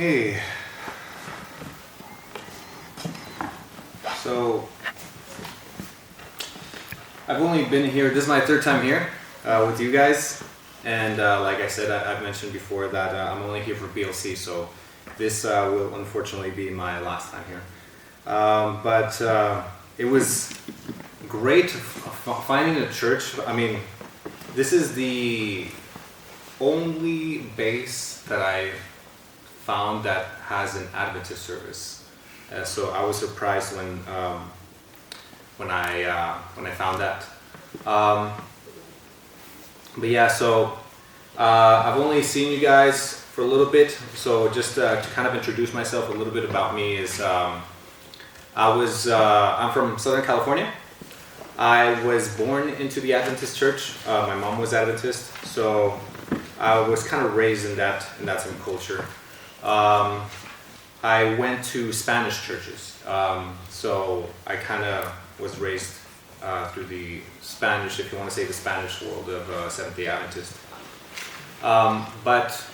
Okay. So, I've only been here, this is my third time here with you guys. And like I said, I've mentioned before that I'm only here for BLC, so this will unfortunately be my last time here. But it was great finding a church. I mean, this is the only base that I found that has an Adventist service. So I was surprised when I found that. But yeah, so I've only seen you guys for a little bit. So just to kind of introduce myself, a little bit about me is I'm from Southern California. I was born into the Adventist church. My mom was Adventist, so I was kind of raised in that same culture. I went to Spanish churches, so I kind of was raised through the Spanish, if you want to say the Spanish world of Seventh-day Adventist. But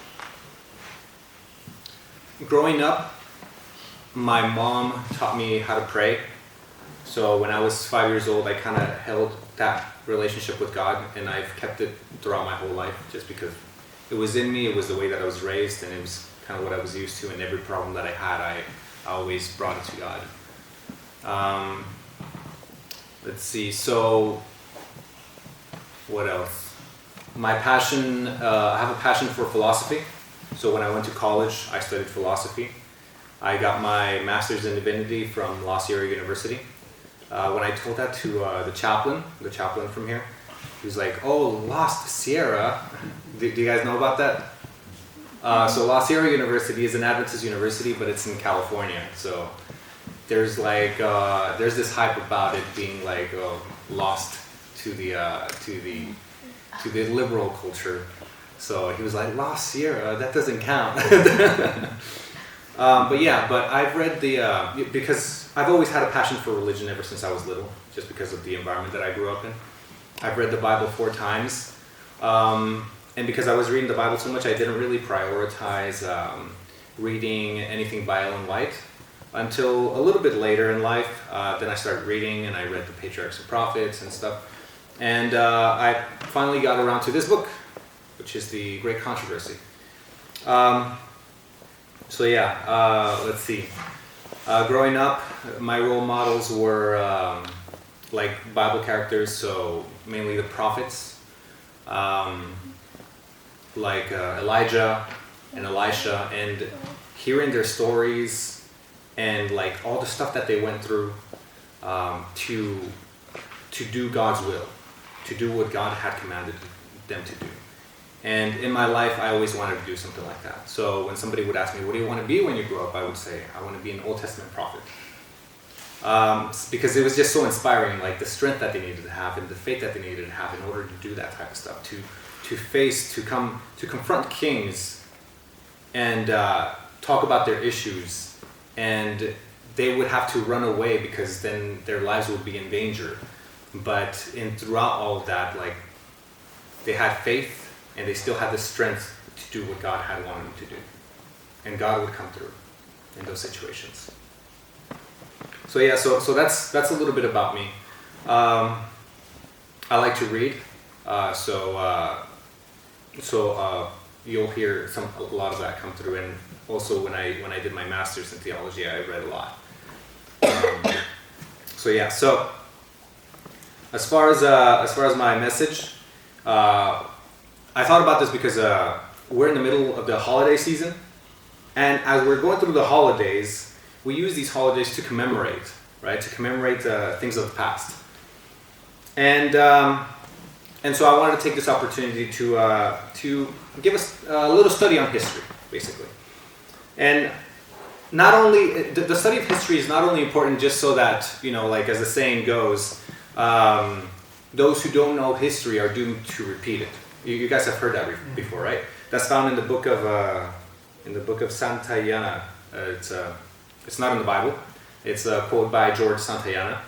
growing up, my mom taught me how to pray. So when I was 5 years old, I kind of held that relationship with God, and I've kept it throughout my whole life just because it was in me, it was the way that I was raised, and it was kind of what I was used to, and every problem that I had, I always brought it to God. Let's see, so what else? My passion, I have a passion for philosophy. So when I went to college, I studied philosophy. I got my master's in divinity from La Sierra University. When I told that to the chaplain from here, he was like, "Oh, Lost Sierra, do you guys know about that?" So La Sierra University is an Adventist university, but it's in California. So there's like there's this hype about it being like lost to the liberal culture. So he was like, "La Sierra, that doesn't count." But I've read because I've always had a passion for religion ever since I was little, just because of the environment that I grew up in. I've read the Bible 4 times, and because I was reading the Bible so much, I didn't really prioritize reading anything by Ellen White until a little bit later in life. Then I started reading, and I read the Patriarchs and Prophets and stuff, and I finally got around to this book, which is The Great Controversy. Let's see. Growing up, my role models were like Bible characters, so mainly the prophets, like Elijah and Elisha, and hearing their stories and like all the stuff that they went through to do God's will, to do what God had commanded them to do. And in my life, I always wanted to do something like that. So when somebody would ask me, "What do you want to be when you grow up?" I would say, "I want to be an Old Testament prophet." Because it was just so inspiring, like the strength that they needed to have and the faith that they needed to have in order to do that type of stuff, to confront kings and talk about their issues, and they would have to run away because then their lives would be in danger. But throughout all of that, like they had faith. And they still had the strength to do what God had wanted them to do. And God would come through in those situations. So yeah, so that's a little bit about me. I like to read. So you'll hear a lot of that come through. And also when I did my master's in theology, I read a lot. So as far as my message, I thought about this because we're in the middle of the holiday season, and as we're going through the holidays, we use these holidays to commemorate, right? To commemorate things of the past. And so I wanted to take this opportunity to give us a little study on history, basically. And not only the study of history is not only important just so that, like as the saying goes, those who don't know history are doomed to repeat it. You guys have heard that before, right? That's found in the book of Santayana. It's not in the Bible. It's a quote by George Santayana.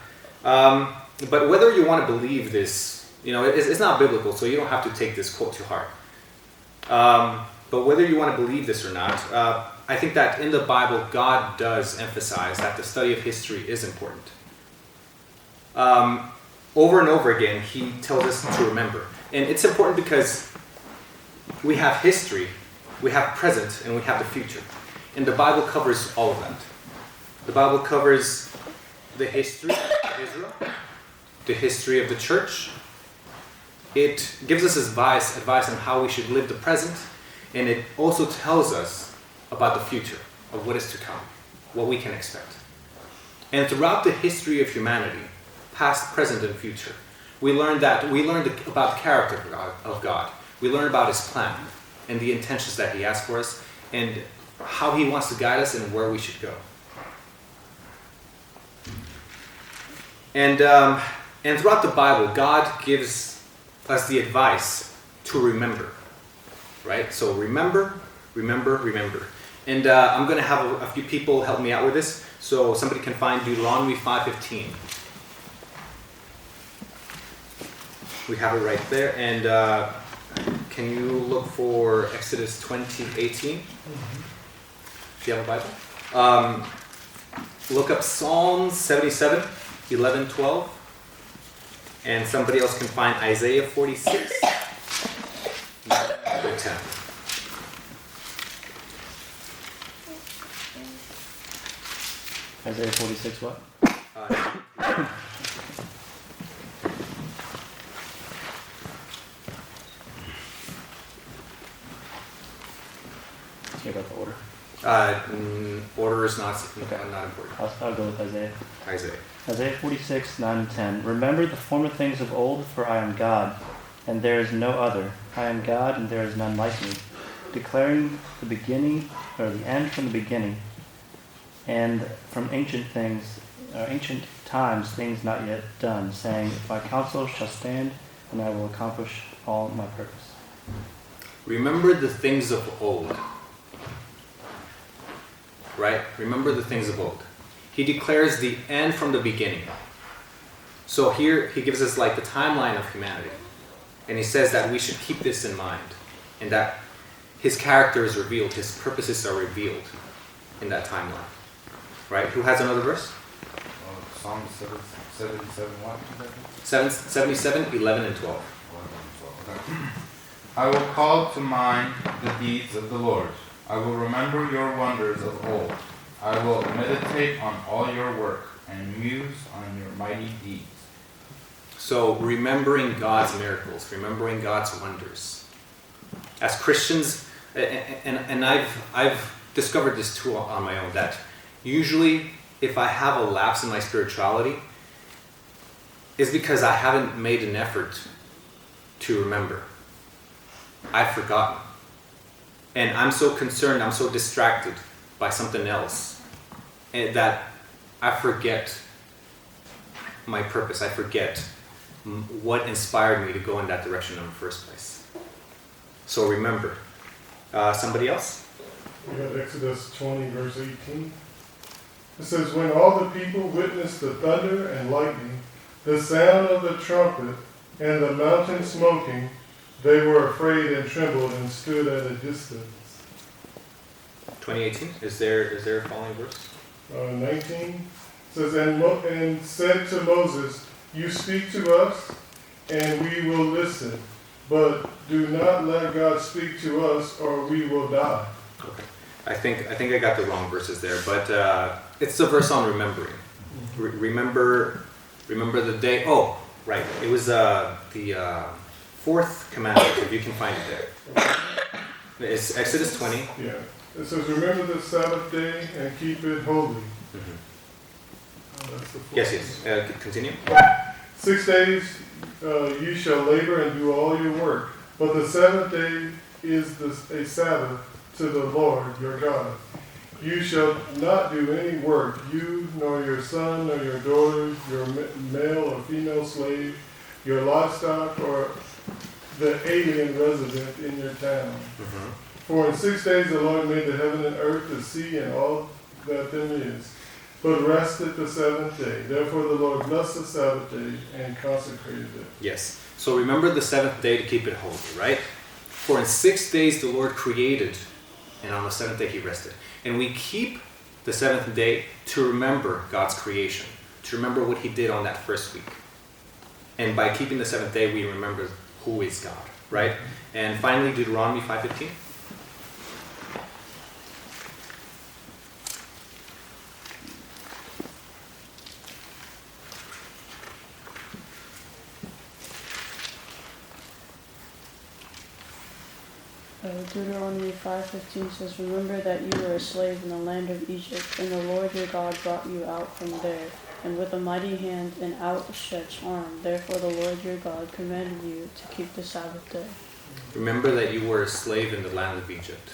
But whether you want to believe this, it's not biblical, so you don't have to take this quote to heart. But whether you want to believe this or not, I think that in the Bible, God does emphasize that the study of history is important. Over and over again, he tells us to remember. And it's important because we have history, we have present, and we have the future. And the Bible covers all of that. The Bible covers the history of Israel, the history of the church. It gives us advice on how we should live the present, and it also tells us about the future, of what is to come, what we can expect. And throughout the history of humanity, past, present, and future, we learned about the character of God. We learned about his plan and the intentions that he has for us, and how he wants to guide us and where we should go. And throughout the Bible, God gives us the advice to remember, right? So remember. And I'm going to have a few people help me out with this. So somebody can find Deuteronomy 5:15. We have it right there. And can you look for Exodus 20:18? If you have a Bible. Look up Psalm 77, 11, 12. And somebody else can find Isaiah 46, 10. Isaiah 46 what? Check out the order. Order is not important. I'll go with Isaiah. Isaiah 46, 9 and 10. Remember the former things of old, for I am God, and there is no other. I am God, and there is none like me, declaring the beginning, or the end from the beginning, and from ancient times, things not yet done, saying, my counsel shall stand, and I will accomplish all my purpose. Remember the things of old. Right? Remember the things of old. He declares the end from the beginning. So here he gives us like the timeline of humanity. And he says that we should keep this in mind. And that his character is revealed, his purposes are revealed in that timeline. Right? Who has another verse? Psalm 77, what? 77, 11, and 12. I will call to mind the deeds of the Lord. I will remember your wonders of old. I will meditate on all your work and muse on your mighty deeds. So remembering God's miracles, remembering God's wonders. As Christians, and I've discovered this too on my own, that usually if I have a lapse in my spirituality, it's because I haven't made an effort to remember. I've forgotten. And I'm so concerned, I'm so distracted by something else, and that I forget my purpose. I forget what inspired me to go in that direction in the first place. So remember. Somebody else? We have Exodus 20, verse 18. It says, when all the people witnessed the thunder and lightning, the sound of the trumpet, and the mountain smoking, they were afraid and trembled and stood at a distance. 2018. Is there a following verse? 19 says, and said to Moses, you speak to us, and we will listen, but do not let God speak to us, or we will die. Okay. I think I got the wrong verses there, but it's the verse on remembering. Remember the day. Oh, right. It was the fourth commandment, if you can find it there. It's Exodus 20. Yeah. It says, remember the Sabbath day and keep it holy. Mm-hmm. That's the fourth. Yes. Continue. 6 days you shall labor and do all your work, but the seventh day is a Sabbath to the Lord your God. You shall not do any work, you nor your son nor your daughter, your male or female slave, your livestock, or the alien resident in your town. Mm-hmm. For in 6 days the Lord made the heaven and earth, the sea, and all that them is, but rested the seventh day. Therefore the Lord blessed the Sabbath day and consecrated it. Yes. So remember the seventh day to keep it holy, right? For in 6 days the Lord created, and on the seventh day he rested. And we keep the seventh day to remember God's creation, to remember what he did on that first week. And by keeping the seventh day, we remember who is God, right? And finally, Deuteronomy 5:15. Deuteronomy 5:15 says, "Remember that you were a slave in the land of Egypt, and the Lord your God brought you out from there, and with a mighty hand and outstretched arm. Therefore the Lord your God commanded you to keep the Sabbath day." Remember that you were a slave in the land of Egypt.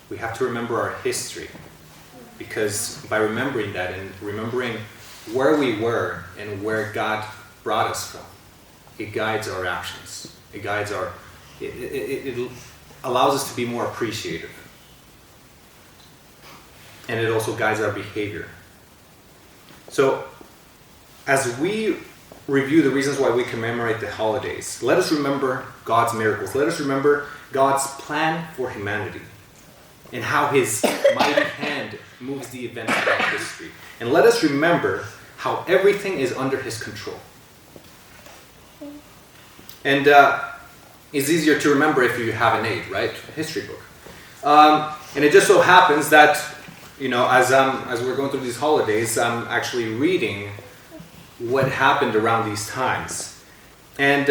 We have to remember our history, because by remembering that and remembering where we were and where God brought us from, it guides our actions. It guides our... It allows us to be more appreciative. And it also guides our behavior. So, as we review the reasons why we commemorate the holidays, let us remember God's miracles. Let us remember God's plan for humanity and how his mighty hand moves the events of our history. And let us remember how everything is under his control. And it's easier to remember if you have an aid, right? A history book. And it just so happens that, as we're going through these holidays, I'm actually reading what happened around these times. And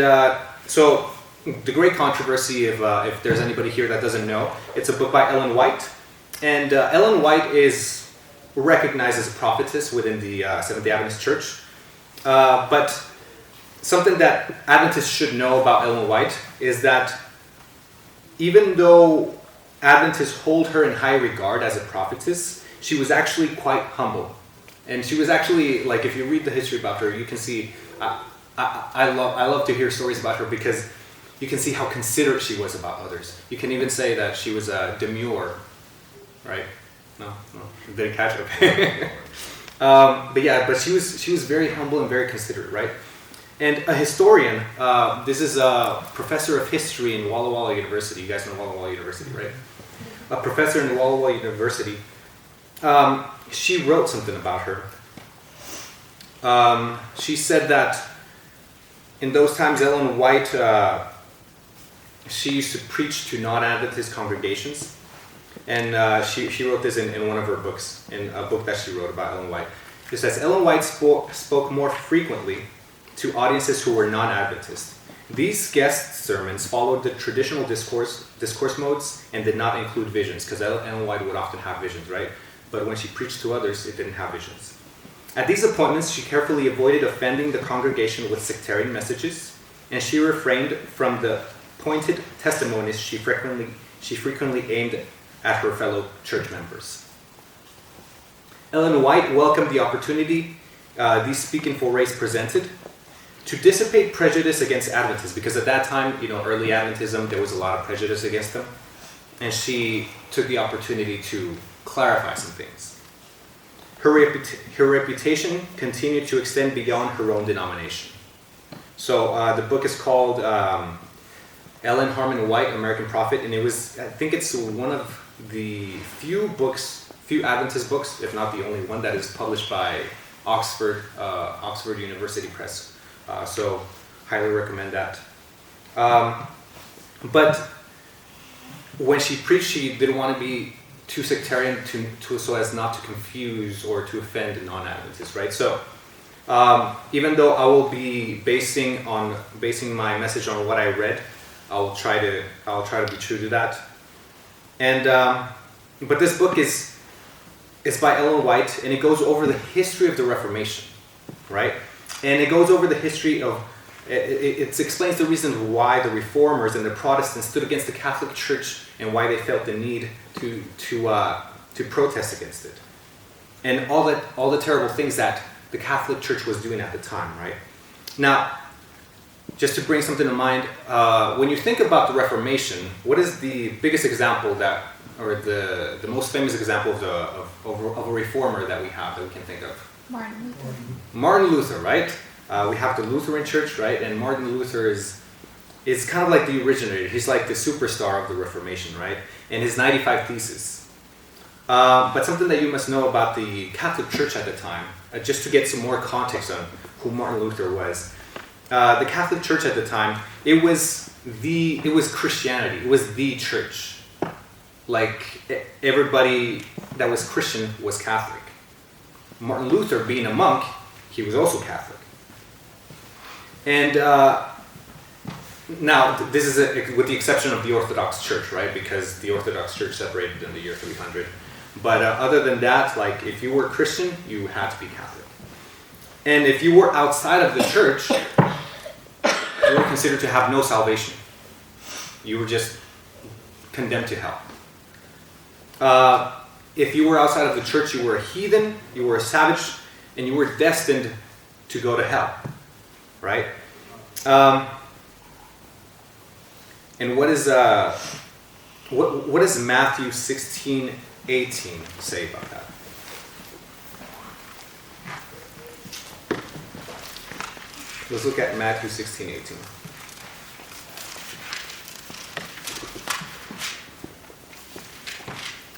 so The Great Controversy, if there's anybody here that doesn't know, it's a book by Ellen White. And Ellen White is recognized as a prophetess within the Seventh-day Adventist Church. But something that Adventists should know about Ellen White is that even though Adventists hold her in high regard as a prophetess, she was actually quite humble. And she was actually, like, if you read the history about her, you can see, I love to hear stories about her because you can see how considerate she was about others. You can even say that she was demure, right? No, didn't catch it. But she was very humble and very considerate, right? And a historian, this is a professor of history in Walla Walla University. You guys know Walla Walla University, right? A professor in Walla Walla University. She wrote something about her. She said that in those times, Ellen White, she used to preach to non-Adventist congregations. And she wrote this in one of her books, in a book that she wrote about Ellen White. It says, Ellen White spoke more frequently to audiences who were non-Adventist. These guest sermons followed the traditional discourse modes and did not include visions, because Ellen White would often have visions, right? But when she preached to others, it didn't have visions. At these appointments, she carefully avoided offending the congregation with sectarian messages, and she refrained from the pointed testimonies she frequently aimed at her fellow church members. Ellen White welcomed the opportunity these Speaking for Race presented to dissipate prejudice against Adventists, because at that time, early Adventism, there was a lot of prejudice against them. And she took the opportunity to clarify some things. Her reputation continued to extend beyond her own denomination. So the book is called Ellen Harmon White, American Prophet, and I think it's one of the few Adventist books, if not the only one, that is published by Oxford University Press. So highly recommend that. But when she preached, she didn't want to be too sectarian so as not to confuse or to offend non-Adventists, right? So even though I will be basing my message on what I read, I'll try to be true to that. And but this book is by Ellen White, and it goes over the history of the Reformation, right? And it goes over the history of, it explains the reasons why the Reformers and the Protestants stood against the Catholic Church and why they felt the need to protest against it. And all the terrible things that the Catholic Church was doing at the time, right? Now, just to bring something to mind, when you think about the Reformation, what is the biggest example or the most famous example of a reformer that we can think of? Martin Luther, right? We have the Lutheran Church, right? And Martin Luther is kind of like the originator. He's like the superstar of the Reformation, right? And his 95 Theses. But something that you must know about the Catholic Church at the time, just to get some more context on who Martin Luther was. The Catholic Church at the time, it was Christianity. It was the church. Like, everybody that was Christian was Catholic. Martin Luther, being a monk, he was also Catholic. And now, this is with the exception of the Orthodox Church, right? Because the Orthodox Church separated in the year 300. But other than that, like, if you were Christian, you had to be Catholic. And if you were outside of the church, you were considered to have no salvation. You were just condemned to hell. If you were outside of the church, you were a heathen, you were a savage, and you were destined to go to hell, right? And what does Matthew 16:18 say about that? Let's look at Matthew 16:18.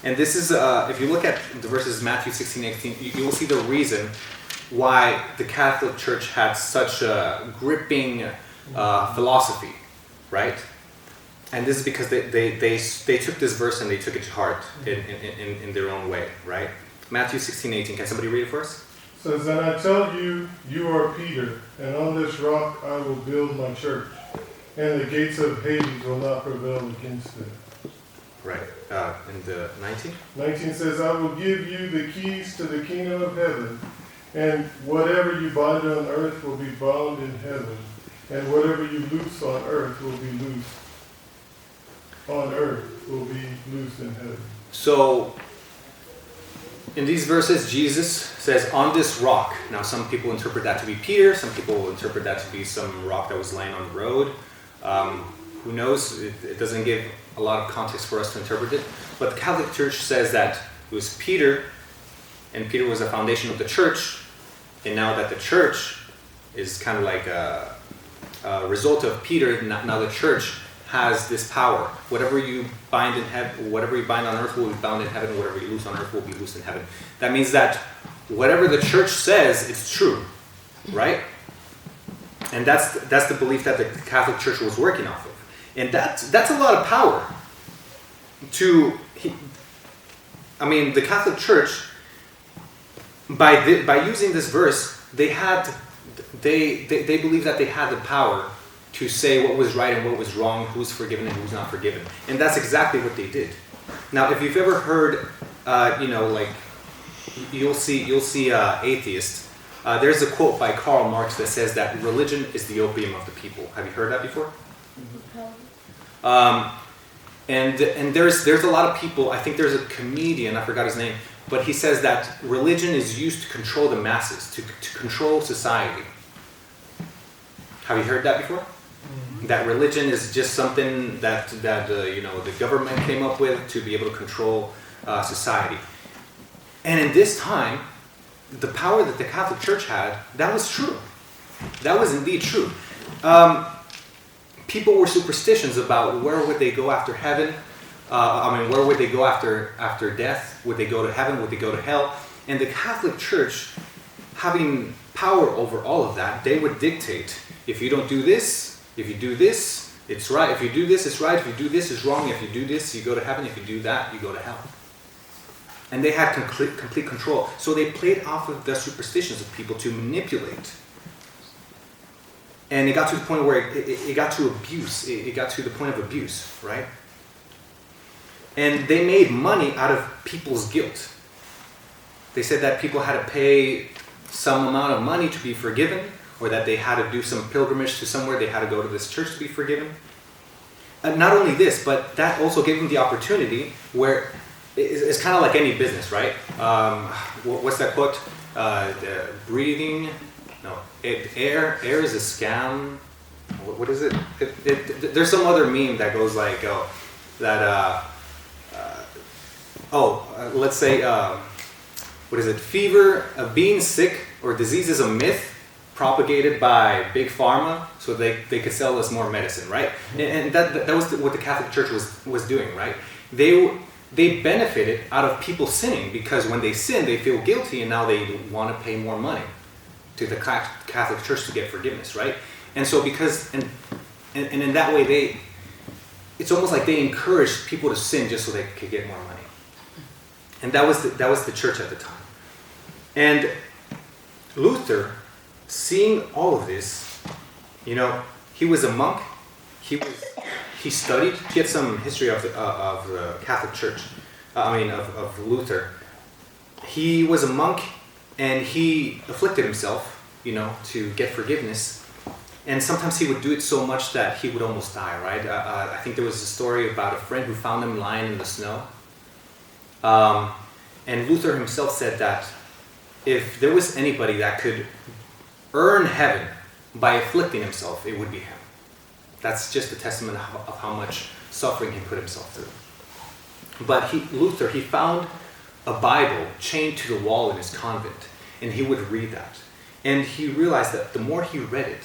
And this is, if you look at the verses Matthew 16:18, you will see the reason why the Catholic Church had such a gripping philosophy, right? And this is because they took this verse and they took it to heart in their own way, right? Matthew 16:18. Can somebody read it for us? It says, "And I tell you, you are Peter, and on this rock I will build my church, and the gates of Hades will not prevail against it." Right. In the 19? 19 says, "I will give you the keys to the kingdom of heaven, and whatever you bind on earth will be bound in heaven, and whatever you loose on earth will be loosed in heaven." So, in these verses, Jesus says, "On this rock." Now, some people interpret that to be Peter. Some people interpret that to be some rock that was laying on the road. Who knows? It doesn't give a lot of context for us to interpret it. But the Catholic Church says that it was Peter, and Peter was the foundation of the church. And now that the church is kind of like a result of Peter, now the church has this power. Whatever you bind in heaven, whatever you bind on earth will be bound in heaven. Whatever you loose on earth will be loosed in heaven. That means that whatever the church says, it's true, right? And that's the belief that the Catholic Church was working off of. And that's a lot of power. The Catholic Church, by using this verse, they believed that they had the power to say what was right and what was wrong, who's forgiven and who's not forgiven. And that's exactly what they did. Now, if you've ever heard, you'll see atheists. There's a quote by Karl Marx that says that religion is the opium of the people. Have you heard that before? And there's a lot of people. I think there's a comedian, I forgot his name, but he says that religion is used to control the masses, to control society. Have you heard that before? That religion is just something that the government came up with to be able to control society. And in this time, the power that the Catholic Church had, that was true. That was indeed true. People were superstitious about where would they go after heaven. Where would they go after death? Would they go to heaven? Would they go to hell? And the Catholic Church, having power over all of that, they would dictate, if you don't do this, if you do this, it's right. If you do this, it's right. If you do this, it's wrong. If you do this, you go to heaven. If you do that, you go to hell. And they had complete control. So they played off of the superstitions of people to manipulate. And it got to the point where it got to abuse. It got to the point of abuse, right? And they made money out of people's guilt. They said that people had to pay some amount of money to be forgiven, or that they had to do some pilgrimage to somewhere, they had to go to this church to be forgiven. And not only this, but that also gave them the opportunity where it's kind of like any business, right? What's that quote? Breathing, no, air is a scam. What is it? There's some other meme that goes like, let's say, what is it? Fever, being sick or disease is a myth propagated by big pharma so they could sell us more medicine, right? And that was what the Catholic Church was doing, right? they benefited out of people sinning, because when they sin, they feel guilty, and now they want to pay more money to the Catholic Church to get forgiveness, right? And so and in that way, it's almost like they encouraged people to sin just so they could get more money. And that was the church at the time. And Luther, seeing all of this, he was a monk. He studied. He had some history of the Catholic Church. Of Luther. He was a monk, and he afflicted himself, to get forgiveness. And sometimes he would do it so much that he would almost die, right? I think there was a story about a friend who found him lying in the snow. And Luther himself said that if there was anybody that could earn heaven by afflicting himself, it would be him. That's just a testament of how much suffering he put himself through. But Luther found a Bible chained to the wall in his convent, and he would read that. And he realized that the more he read it,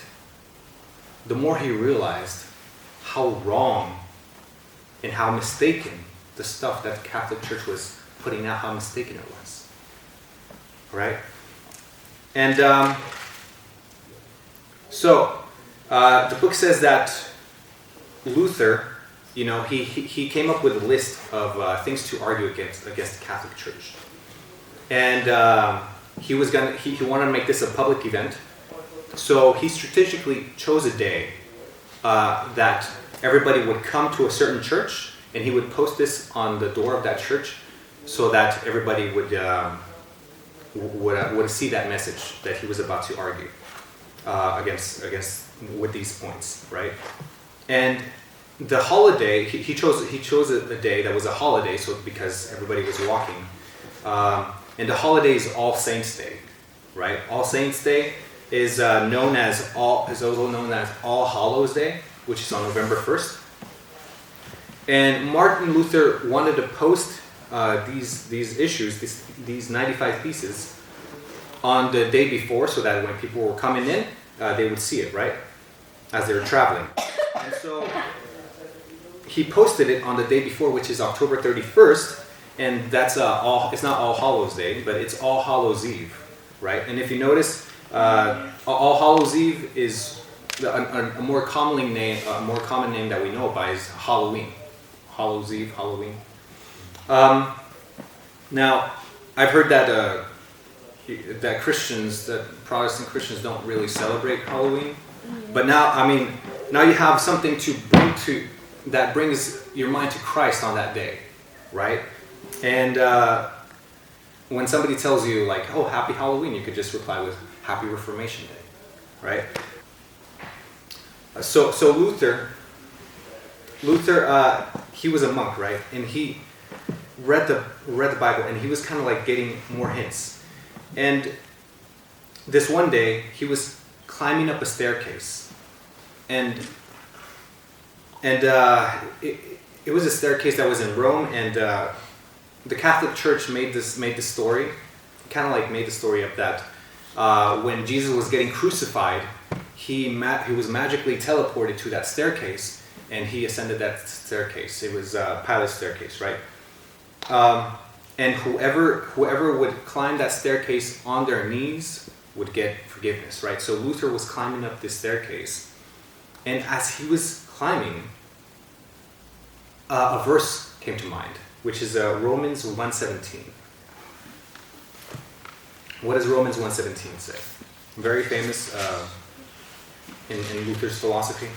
the more he realized how wrong and how mistaken the stuff that the Catholic Church was putting out, how mistaken it was. Right? And the book says that Luther, he came up with a list of things to argue against the Catholic Church. And he wanted to make this a public event. So he strategically chose a day that everybody would come to a certain church, and he would post this on the door of that church so that everybody would see that message that he was about to argue against with these points, right? And the holiday, he chose a day that was a holiday, so because everybody was walking. And the holiday is All Saints' Day, right? All Saints' Day is also known as All Hallows' Day, which is on November 1st. And Martin Luther wanted to post these issues, these 95 theses, on the day before, so that when people were coming in, they would see it, right, as they were traveling. And so he posted it on the day before, which is October 31st, and that's it's not All Hallows' Day, but it's All Hallows' Eve, right? And if you notice, All Hallows' Eve is a more common name that we know by is Halloween. Hallows' Eve, Halloween. Now, I've heard that Protestant Christians don't really celebrate Halloween, but now you have something that brings your mind to Christ on that day, right? And when somebody tells you like, "Oh, Happy Halloween," you could just reply with "Happy Reformation Day," right? So Luther, he was a monk, right? And he read the Bible, and he was kind of like getting more hints. And this one day, he was climbing up a staircase, and it was a staircase that was in Rome, and the Catholic Church made the story up that when Jesus was getting crucified, he was magically teleported to that staircase, and he ascended that staircase. It was Pilate's staircase, right? And whoever would climb that staircase on their knees would get forgiveness, right? So Luther was climbing up this staircase, and as he was climbing, a verse came to mind, which is Romans 1:17. What does Romans 1:17 say? Very famous in Luther's philosophy.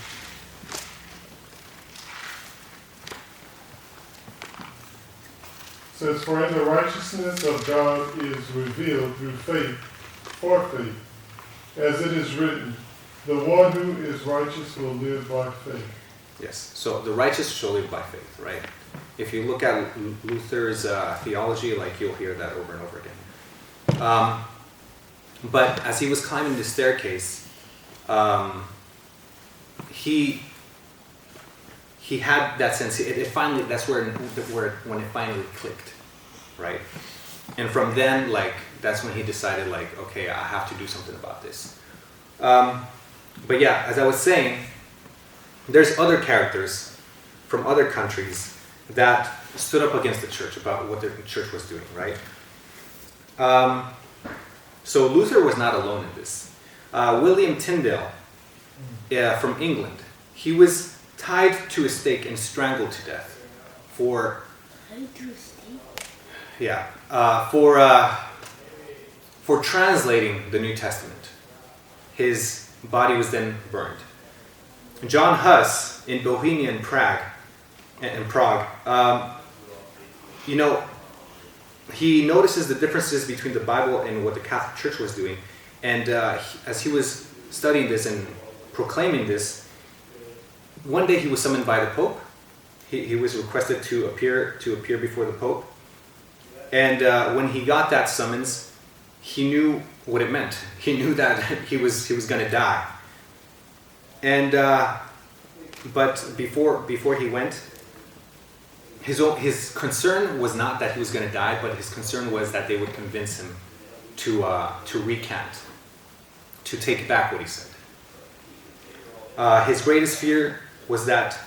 It says, "For in the righteousness of God is revealed through faith, for faith, as it is written, the one who is righteous will live by faith." Yes, so the righteous shall live by faith, right? If you look at Luther's theology, like you'll hear that over and over again. But as he was climbing the staircase, he had that sense. It finally, that's when it finally clicked, right? And from then, that's when he decided, okay, I have to do something about this. But yeah, as I was saying, there's other characters from other countries that stood up against the church about what the church was doing, right? So Luther was not alone in this. William Tyndale from England, he was tied to a stake and strangled to death for translating the New Testament. His body was then burned. John Huss in Bohemia and Prague, he notices the differences between the Bible and what the Catholic Church was doing. And as he was studying this and proclaiming this, one day he was summoned by the Pope. He was requested to appear before the Pope. And when he got that summons, he knew what it meant. He knew that he was going to die. And but before he went, his concern was not that he was going to die, but his concern was that they would convince him to recant, to take back what he said. His greatest fear was that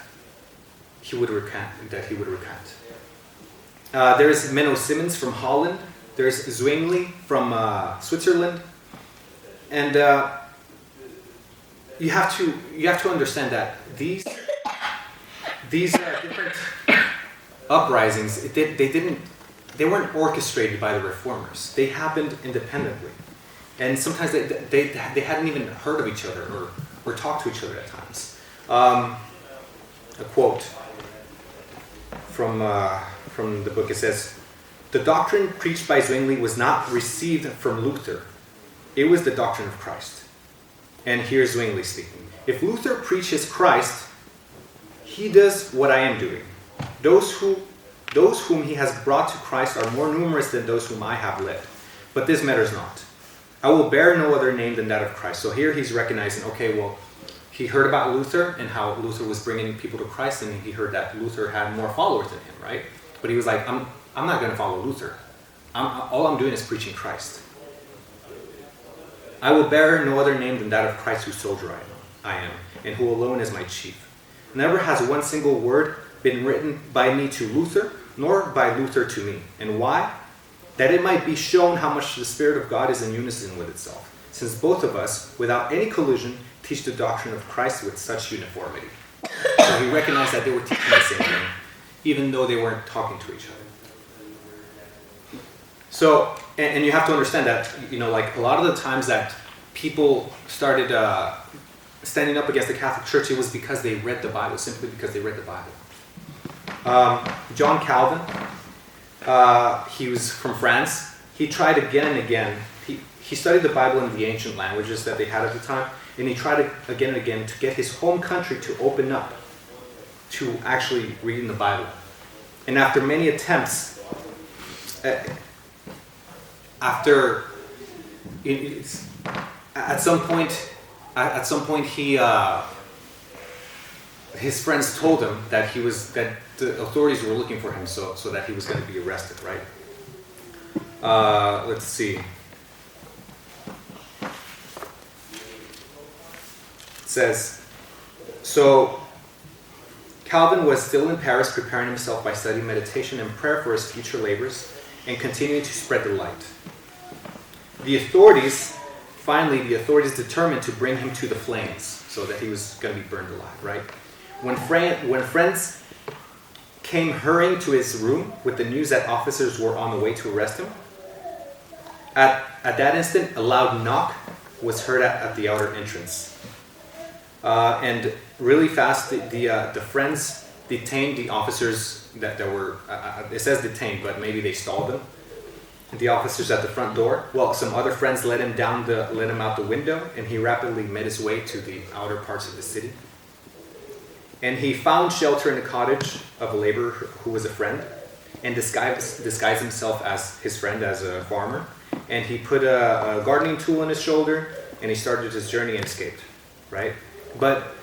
he would recant. There's Menno Simons from Holland. There's Zwingli from Switzerland, and you have to understand that these different uprisings, they weren't orchestrated by the reformers. They happened independently, and sometimes they hadn't even heard of each other or talked to each other at times. A quote from the book, it says, "The doctrine preached by Zwingli was not received from Luther. It was the doctrine of Christ." And here's Zwingli speaking. "If Luther preaches Christ, he does what I am doing. Those whom he has brought to Christ are more numerous than those whom I have led. But this matters not. I will bear no other name than that of Christ." So here he's recognizing, okay, well, he heard about Luther and how Luther was bringing people to Christ, and he heard that Luther had more followers than him, right? But he was like, I'm not going to follow Luther. All I'm doing is preaching Christ. "I will bear no other name than that of Christ whose soldier I am, and who alone is my chief. Never has one single word been written by me to Luther, nor by Luther to me. And why? That it might be shown how much the Spirit of God is in unison with itself, since both of us, without any collision, teach the doctrine of Christ with such uniformity." So he recognized that they were teaching the same thing, even though they weren't talking to each other. So, and you have to understand that, like a lot of the times that people started standing up against the Catholic Church, it was because they read the Bible, simply because they read the Bible. John Calvin, he was from France. He tried again and again. He studied the Bible in the ancient languages that they had at the time, and he tried again and again to get his home country to open up to actually reading the Bible. And after many attempts, at some point he his friends told him that the authorities were looking for him, so that he was going to be arrested, right? Let's see. It says, so Calvin was still in Paris, preparing himself by study, meditation, and prayer for his future labors, and continuing to spread the light. Finally, the authorities determined to bring him to the flames, so that he was going to be burned alive, right? When friends came hurrying to his room with the news that officers were on the way to arrest him, at that instant, a loud knock was heard at the outer entrance. And really fast, the friends detained the officers that were, it says detained, but maybe they stalled them. The officers at the front door. Well, some other friends let him out the window, and he rapidly made his way to the outer parts of the city. And he found shelter in a cottage of a laborer who was a friend, and disguised himself as his friend, as a farmer. And he put a gardening tool on his shoulder, and he started his journey and escaped, right? But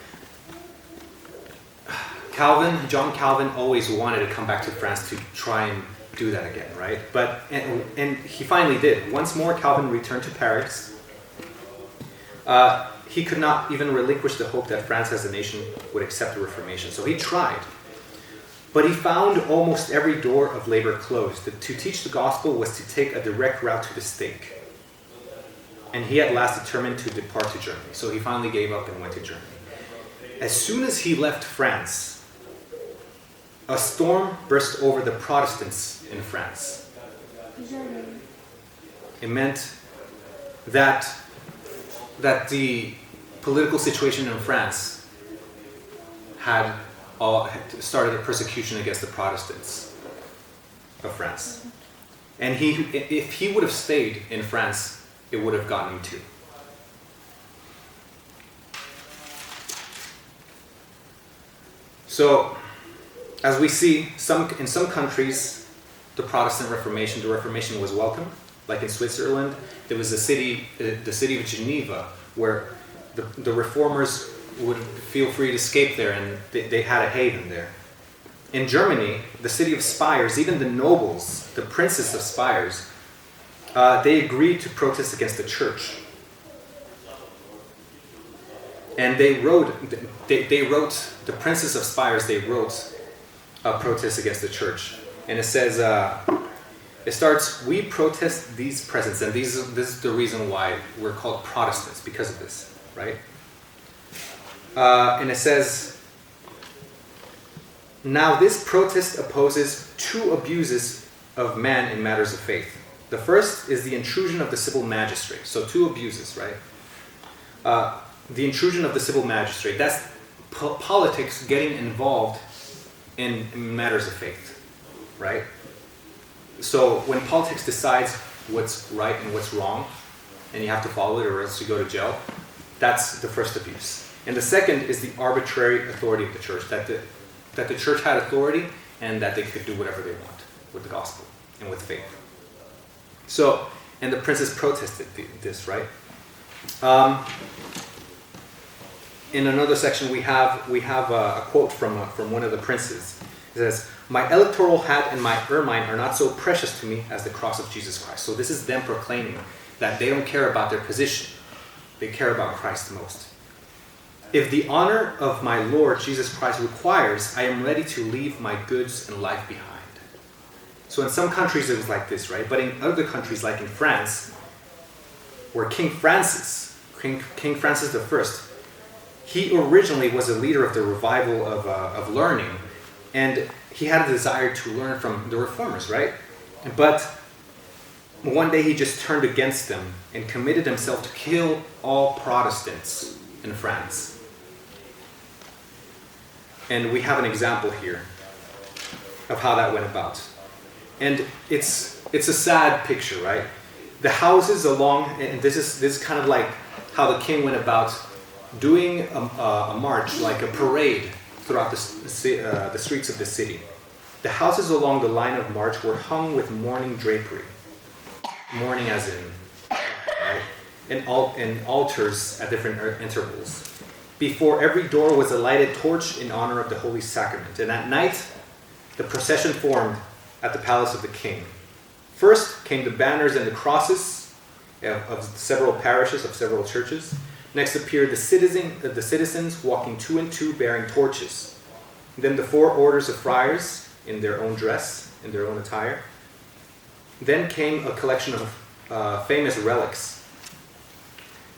John Calvin always wanted to come back to France to try and do that again, right? But and he finally did. Once more, Calvin returned to Paris. He could not even relinquish the hope that France as a nation would accept the Reformation. So he tried. But he found almost every door of labor closed. To teach the gospel was to take a direct route to the stake. And he at last determined to depart to Germany. So he finally gave up and went to Germany. As soon as he left France, a storm burst over the Protestants in France. It meant that the political situation in France had started a persecution against the Protestants of France. And if he would have stayed in France, it would have gotten him too. So, as we see, in some countries, the Reformation was welcome. Like in Switzerland, there was the city of Geneva, where the reformers would feel free to escape there, and they had a haven there. In Germany, the city of Spires, even the nobles, the princes of Spires, they agreed to protest against the church. And they wrote, the princes of Spires, they wrote a protest against the church. And it says, it starts, we protest these presents, and this is the reason why we're called Protestants, because of this, right? And it says, now this protest opposes two abuses of man in matters of faith. The first is the intrusion of the civil magistrate. So two abuses, right? The intrusion of the civil magistrate. That's politics getting involved in matters of faith, right? So when politics decides what's right and what's wrong, and you have to follow it or else you go to jail, that's the first abuse. And the second is the arbitrary authority of the church, that the church had authority and that they could do whatever they want with the gospel and with faith. So, and the princes protested this, right? In another section, we have a quote from one of the princes. It says, "My electoral hat and my ermine are not so precious to me as the cross of Jesus Christ." So this is them proclaiming that they don't care about their position. They care about Christ most. "If the honor of my Lord Jesus Christ requires, I am ready to leave my goods and life behind." So in some countries it was like this, right? But in other countries, like in France, where King Francis I, he originally was a leader of the revival of learning, and he had a desire to learn from the reformers, right? But one day he just turned against them and committed himself to kill all Protestants in France. And we have an example here of how that went about. And it's a sad picture, right? The houses along, and this is kind of like how the king went about doing a march, like a parade throughout the streets of the city. The houses along the line of march were hung with mourning drapery. Mourning as in, right? And altars at different intervals. Before every door was a lighted torch in honor of the Holy Sacrament. And at night, the procession formed at the palace of the king. First came the banners and the crosses of several parishes, of several churches. Next appeared the citizens walking two and two bearing torches. Then the four orders of friars in their own dress, in their own attire. Then came a collection of famous relics.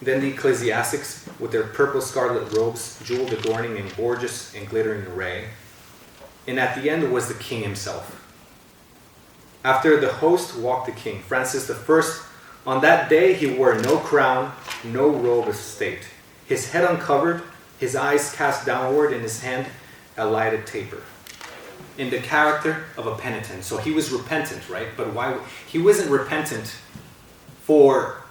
Then the ecclesiastics with their purple scarlet robes, jeweled adorning in gorgeous and glittering array. And at the end was the king himself. After the host walked the king, Francis I. On that day he wore no crown, no robe of state. His head uncovered, his eyes cast downward, in his hand a lighted taper. In the character of a penitent. So he was repentant, right? But why? He wasn't repentant for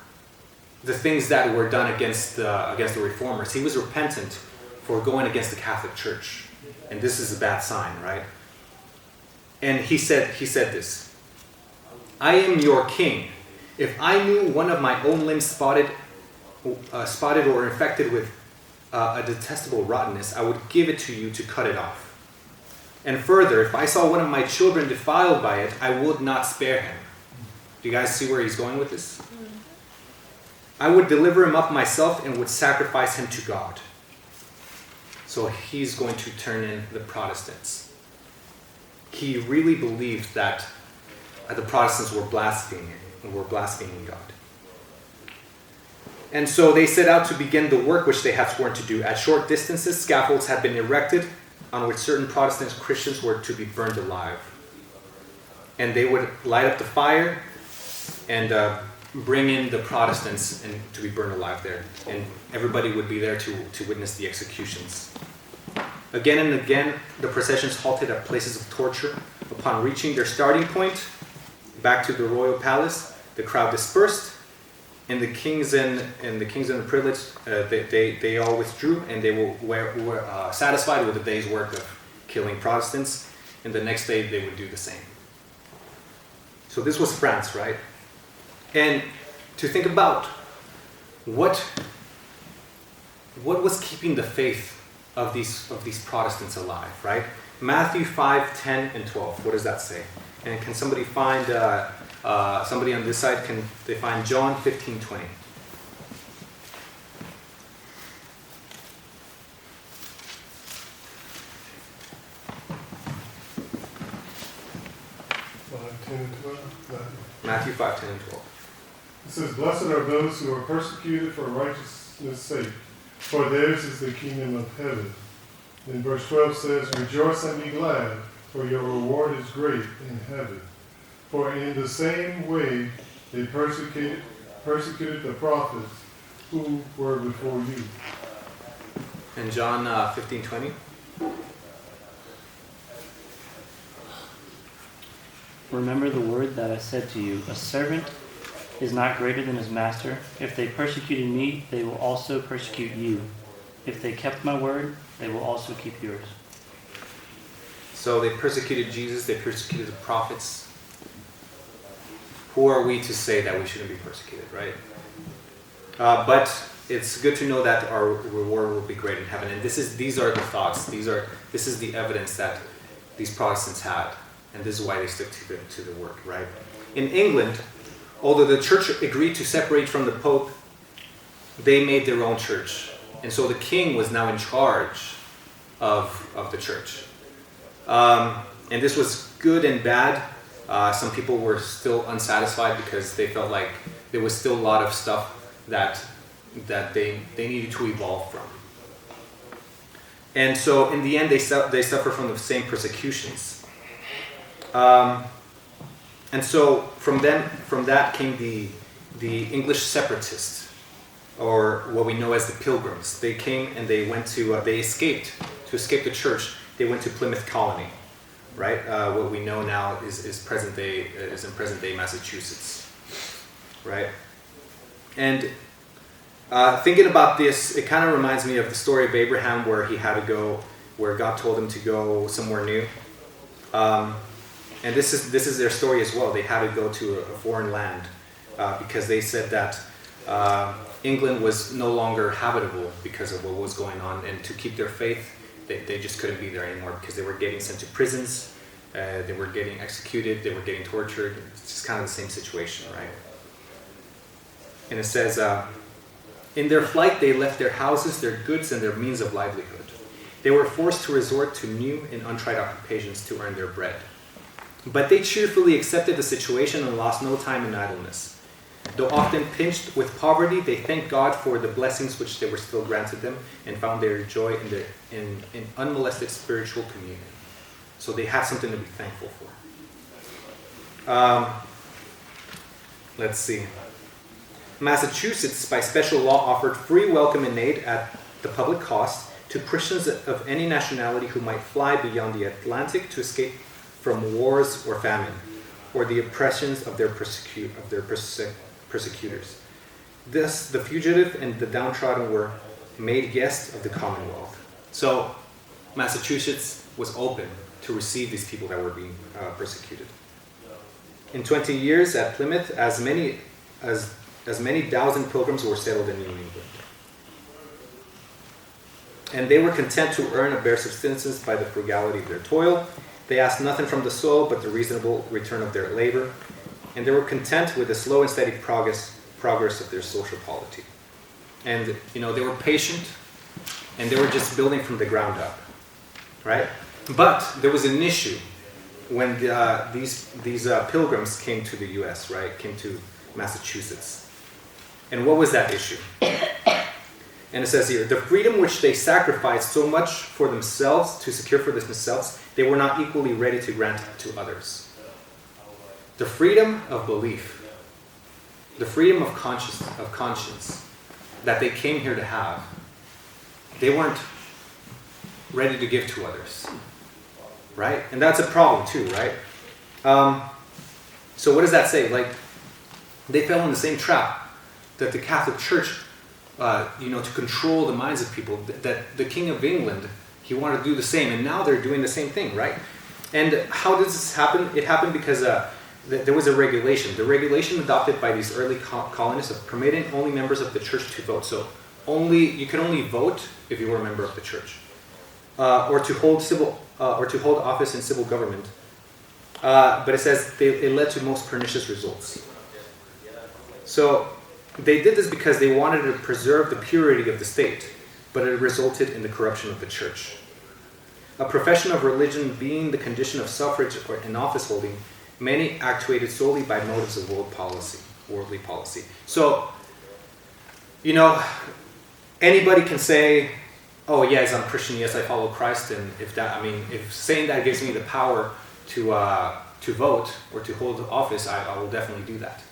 the things that were done against the reformers. He was repentant for going against the Catholic Church. And this is a bad sign, right? And he said this, "I am your king. If I knew one of my own limbs spotted or infected with a detestable rottenness, I would give it to you to cut it off. And further, if I saw one of my children defiled by it, I would not spare him." Do you guys see where he's going with this? "I would deliver him up myself and would sacrifice him to God." So he's going to turn in the Protestants. he really believed that the Protestants were blaspheming God. And so they set out to begin the work which they had sworn to do. At short distances, scaffolds had been erected on which certain Protestant Christians were to be burned alive. And they would light up the fire and bring in the Protestants and to be burned alive there. And everybody would be there to witness the executions. Again and again, the processions halted at places of torture. Upon reaching their starting point, back to the royal palace, the crowd dispersed, and the kings and the privileged, they all withdrew, and they were satisfied with a day's work of killing Protestants, and the next day they would do the same. So this was France, right? And to think about what was keeping the faith of these Protestants alive, right? Matthew 5, 10, and 12. What does that say? And can somebody find, somebody on this side, can they find John 15, 20? Matthew 5, 10, and 12. It says, "Blessed are those who are persecuted for righteousness' sake, for theirs is the kingdom of heaven." And verse 12 says, "Rejoice and be glad, for your reward is great in heaven. For in the same way they persecuted the prophets who were before you." And John 15, 20. Remember the word that I said to you, a servant is not greater than his master. If they persecuted me, they will also persecute you. If they kept my word, they will also keep yours. So they persecuted Jesus, they persecuted the prophets. Who are we to say that we shouldn't be persecuted, right? But it's good to know that our reward will be great in heaven. And these are the thoughts. This is the evidence that these Protestants had. And this is why they stuck to the work, right? In England, although the church agreed to separate from the Pope, they made their own church. And so the king was now in charge of the church. And this was good and bad. Some people were still unsatisfied because they felt like there was still a lot of stuff that they needed to evolve from. And so in the end, they suffer from the same persecutions. And so from that came the English separatists, or what we know as the Pilgrims. They came and they went they escaped. To escape the church, they went to Plymouth Colony, right? What we know now is in present day Massachusetts, right? And thinking about this, it kind of reminds me of the story of Abraham, where God told him to go somewhere new. And this is their story as well. They had to go to a foreign land because they said that England was no longer habitable because of what was going on, and to keep their faith, they just couldn't be there anymore because they were getting sent to prisons, they were getting executed, they were getting tortured. It's just kind of the same situation, right? And it says, in their flight, they left their houses, their goods, and their means of livelihood. They were forced to resort to new and untried occupations to earn their bread. But they cheerfully accepted the situation and lost no time in idleness. Though often pinched with poverty, they thanked God for the blessings which they were still granted them, and found their joy in unmolested spiritual communion. So they had something to be thankful for. Let's see. Massachusetts, by special law, offered free welcome and aid at the public cost to Christians of any nationality who might fly beyond the Atlantic to escape from wars or famine, or the oppressions of their persecutors. Thus, the fugitive and the downtrodden were made guests of the Commonwealth. So, Massachusetts was open to receive these people that were being persecuted. In 20 years at Plymouth, as many thousand pilgrims were settled in New England. And they were content to earn a bare subsistence by the frugality of their toil. They asked nothing from the soil but the reasonable return of their labor. And they were content with the slow and steady progress of their social polity. And, they were patient, and they were just building from the ground up, right? But there was an issue when these pilgrims came to the U.S., right? Came to Massachusetts. And what was that issue? And it says here, the freedom which they sacrificed so much for themselves, to secure for themselves, they were not equally ready to grant to others. The freedom of belief, the freedom of conscience that they came here to have, they weren't ready to give to others. Right? And that's a problem too, right? So what does that say? Like, they fell in the same trap that the Catholic Church, to control the minds of people, that the King of England, he wanted to do the same, and now they're doing the same thing, right? And how does this happen? It happened because there was a regulation. The regulation adopted by these early colonists of permitting only members of the church to vote. So you could only vote if you were a member of the church, or to hold office in civil government. But it says it led to most pernicious results. So they did this because they wanted to preserve the purity of the state, but it resulted in the corruption of the church. A profession of religion being the condition of suffrage and office holding, many actuated solely by motives of worldly policy. So, anybody can say, oh yes, I'm Christian, yes, I follow Christ, and if saying that gives me the power to vote or to hold office, I will definitely do that.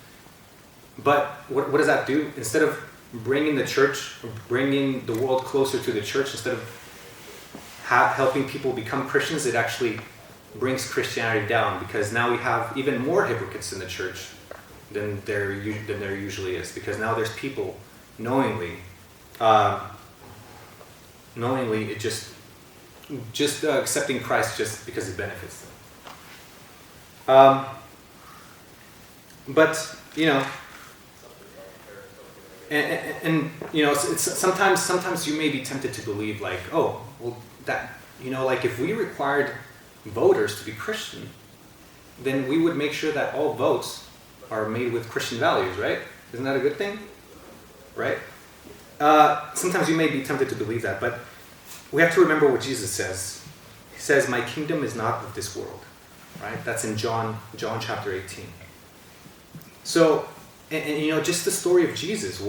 But what does that do? Instead of bringing the church, bringing the world closer to the church, instead of helping people become Christians, it actually brings Christianity down, because now we have even more hypocrites in the church than there usually is, because now there's people knowingly it just accepting Christ just because it benefits them. But it's sometimes you may be tempted to believe like, oh, well, that like if we required voters to be Christian, then we would make sure that all votes are made with Christian values, right? Isn't that a good thing? Right? Sometimes you may be tempted to believe that, but we have to remember what Jesus says. He says, my kingdom is not of this world, right? That's in John chapter 18. So, and just the story of Jesus,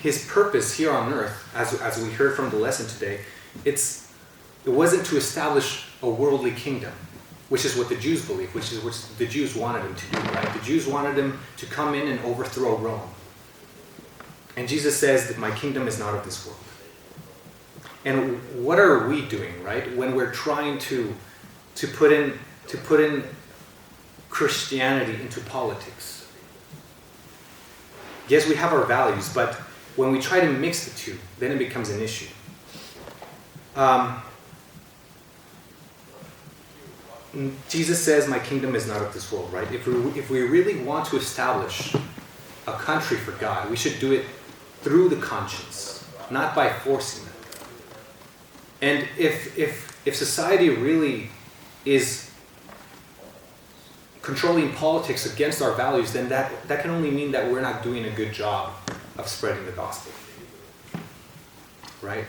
his purpose here on earth, as we heard from the lesson today, it wasn't to establish a worldly kingdom, which is what the Jews believe, which is what the Jews wanted him to do, right? The Jews wanted him to come in and overthrow Rome. And Jesus says that my kingdom is not of this world. And what are we doing, right? When we're trying to put in Christianity into politics. Yes, we have our values, but when we try to mix the two, then it becomes an issue. Jesus says, my kingdom is not of this world, right? If we really want to establish a country for God, we should do it through the conscience, not by forcing it. And if society really is controlling politics against our values, then that can only mean that we're not doing a good job of spreading the gospel. Right?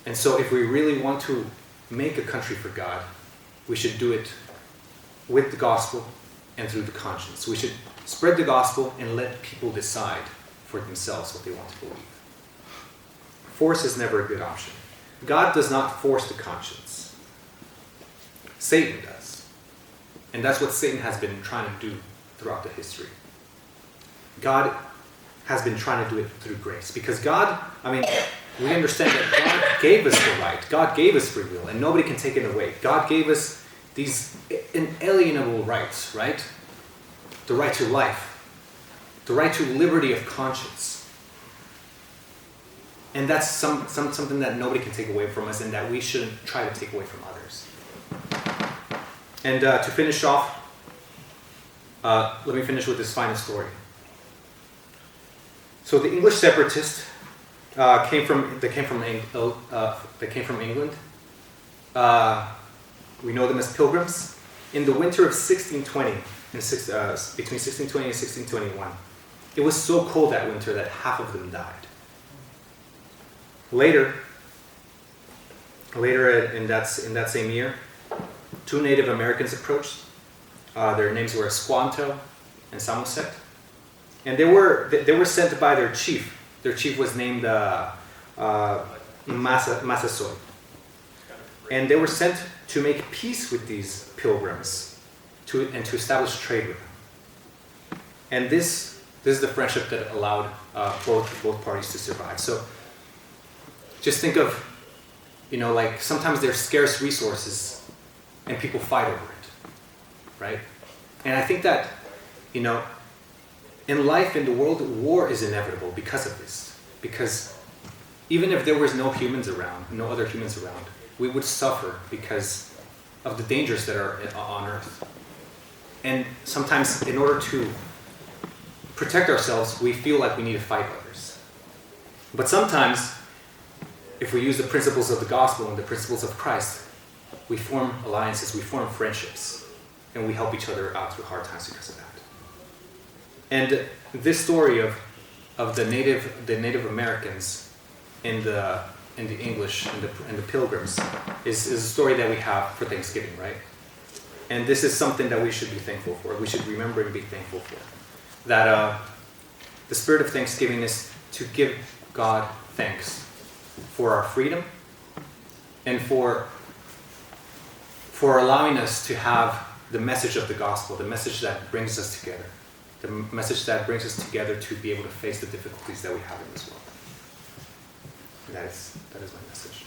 And so if we really want to make a country for God, we should do it with the gospel and through the conscience. We should spread the gospel and let people decide for themselves what they want to believe. Force is never a good option. God does not force the conscience. Satan does. And that's what Satan has been trying to do throughout the history. God has been trying to do it through grace. Because God, we understand that God gave us the right. God gave us free will, and nobody can take it away. God gave us these inalienable rights, right? The right to life. The right to liberty of conscience. And that's something that nobody can take away from us, and that we shouldn't try to take away from others. And to finish off, let me finish with this final story. So the English separatists came from England. We know them as Pilgrims. In the winter of 1620, between 1620 and 1621, it was so cold that winter that half of them died. Later, later in that same year, 2 Native Americans approached. Their names were Squanto and Samoset, and they were sent by their chief. Their chief was named Massasoit, and they were sent to make peace with these pilgrims, and to establish trade with them. And this is the friendship that allowed both parties to survive. So just think of, like sometimes there's scarce resources and people fight over it, right? And I think that, in life, in the world, war is inevitable because of this. Because even if there was no other humans around, we would suffer because of the dangers that are on Earth. And sometimes in order to protect ourselves, we feel like we need to fight others. But sometimes, if we use the principles of the gospel and the principles of Christ, we form alliances, we form friendships, and we help each other out through hard times because of that. And this story of the Native Americans in the English and the Pilgrims is a story that we have for Thanksgiving, right? And this is something that we should be thankful for. We should remember and be thankful for. That the spirit of Thanksgiving is to give God thanks for our freedom and for allowing us to have the message of the gospel, the message that brings us together, the message that brings us together to be able to face the difficulties that we have in this world. And that is my message.